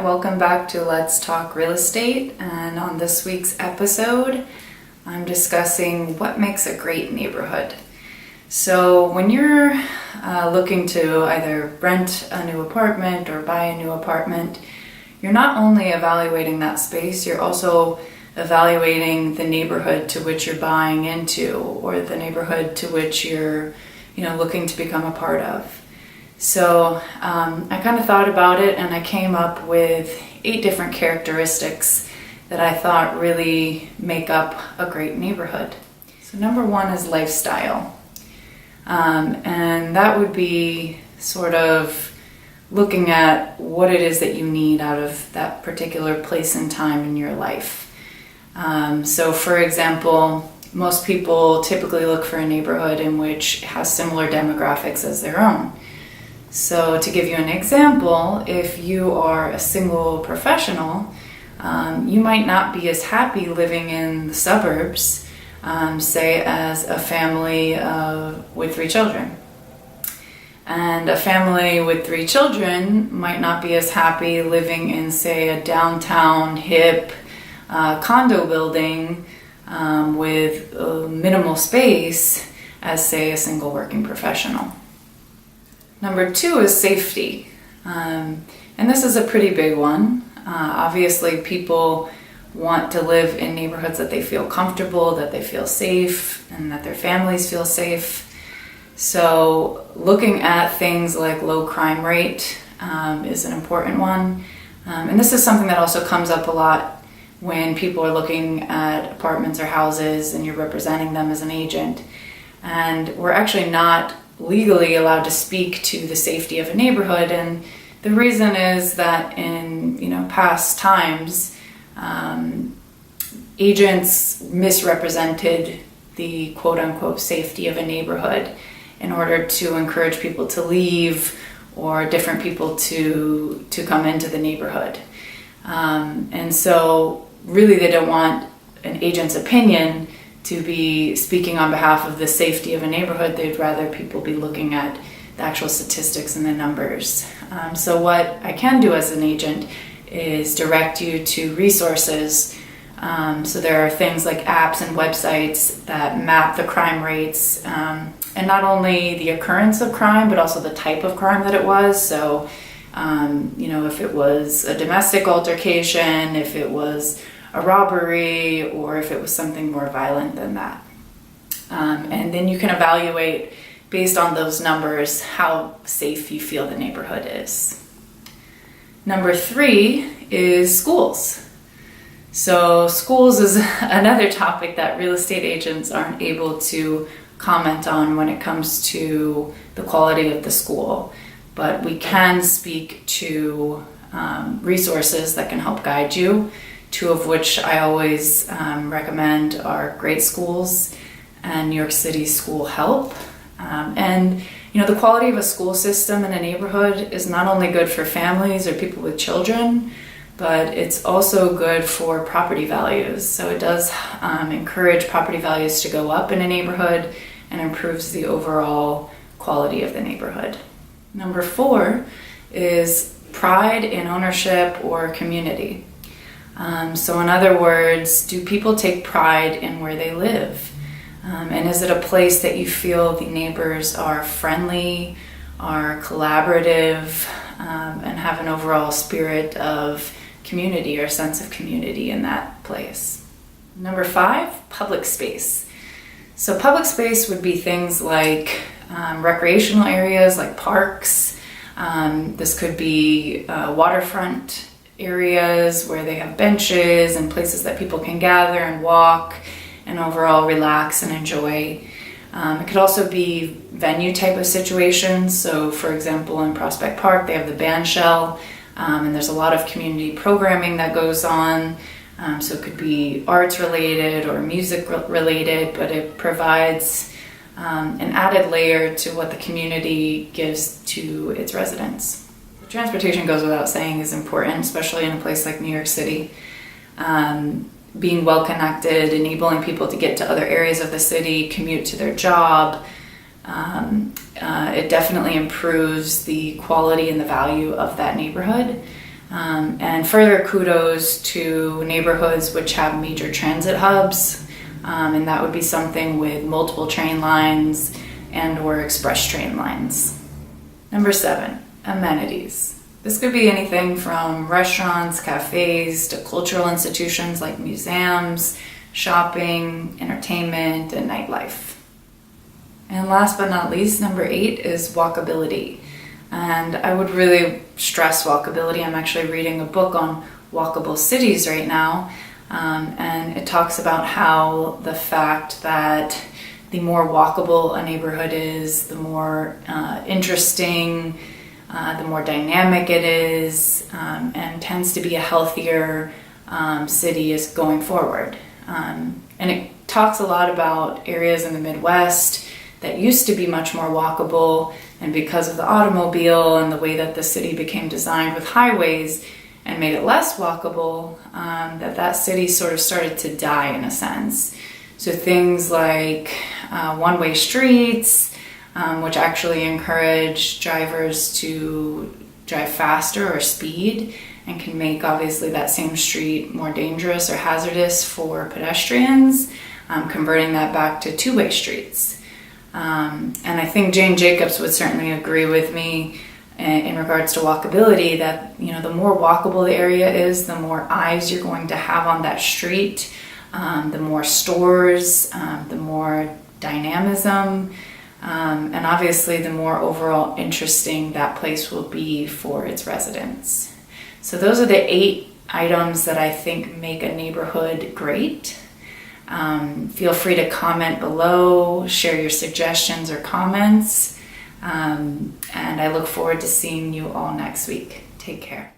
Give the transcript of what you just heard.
welcome back to Let's Talk Real Estate, and on this week's episode I'm discussing what makes a great neighborhood. So when you're looking to either rent a new apartment or buy a new apartment, you're not only evaluating that space, you're also evaluating the neighborhood to which you're buying into, or the neighborhood to which you're looking to become a part of. So I kind of thought about it, and I came up with 8 different characteristics that I thought really make up a great neighborhood. So number 1 is lifestyle. And that would be sort of looking at what it is that you need out of that particular place and time in your life. So for example, most people typically look for a neighborhood in which has similar demographics as their own. So to give you an example, if you are a single professional, you might not be as happy living in the suburbs, say as a family with 3 children. And a family with 3 children might not be as happy living in, say, a downtown hip condo building with minimal space as, say, a single working professional. Number 2 is safety, and this is a pretty big one. Obviously, people want to live in neighborhoods that they feel comfortable, that they feel safe, and that their families feel safe. So looking at things like low crime rate is an important one. And this is something that also comes up a lot when people are looking at apartments or houses and you're representing them as an agent. And we're actually not legally allowed to speak to the safety of a neighborhood, and the reason is that in past times agents misrepresented the quote-unquote safety of a neighborhood in order to encourage people to leave or different people to come into the neighborhood, and so really they don't want an agent's opinion to be speaking on behalf of the safety of a neighborhood. They'd rather people be looking at the actual statistics and the numbers. So what I can do as an agent is direct you to resources. So there are things like apps and websites that map the crime rates, and not only the occurrence of crime, but also the type of crime that it was. So, if it was a domestic altercation, if it was a robbery, or if it was something more violent than that. And then you can evaluate based on those numbers how safe you feel the neighborhood is. Number 3 is schools. So schools is another topic that real estate agents aren't able to comment on when it comes to the quality of the school, but we can speak to resources that can help guide you. 2 of which I always recommend are Great Schools and New York City School Help. And the quality of a school system in a neighborhood is not only good for families or people with children, but it's also good for property values. So it does encourage property values to go up in a neighborhood and improves the overall quality of the neighborhood. Number 4 is pride in ownership or community. So in other words, do people take pride in where they live? And is it a place that you feel the neighbors are friendly, are collaborative, and have an overall spirit of community or sense of community in that place? Number 5, public space. So public space would be things like recreational areas like parks. This could be waterfront areas where they have benches and places that people can gather and walk and overall relax and enjoy. It could also be venue type of situations. So for example, in Prospect Park, they have the band shell, and there's a lot of community programming that goes on. So it could be arts related or music related, but it provides an added layer to what the community gives to its residents. Transportation goes without saying is important, especially in a place like New York City. Being well connected, enabling people to get to other areas of the city, commute to their job, It definitely improves the quality and the value of that neighborhood. And further kudos to neighborhoods which have major transit hubs, and that would be something with multiple train lines and or express train lines. Number 7, amenities. This could be anything from restaurants, cafes, to cultural institutions like museums, shopping, entertainment, and nightlife. And last but not least, number 8 is walkability. And I would really stress walkability. I'm actually reading a book on walkable cities right now, and it talks about how the fact that the more walkable a neighborhood is, the more interesting, the more dynamic it is, and tends to be a healthier city is going forward. And it talks a lot about areas in the Midwest that used to be much more walkable, and because of the automobile and the way that the city became designed with highways and made it less walkable, that city sort of started to die in a sense. So things like one-way streets, which actually encourage drivers to drive faster or speed, and can make obviously that same street more dangerous or hazardous for pedestrians, converting that back to two-way streets. And I think Jane Jacobs would certainly agree with me in regards to walkability that, you know, the more walkable the area is, the more eyes you're going to have on that street, the more stores, the more dynamism, and obviously the more overall interesting that place will be for its residents. So those are the 8 items that I think make a neighborhood great. Feel free to comment below, share your suggestions or comments, and I look forward to seeing you all next week. Take care.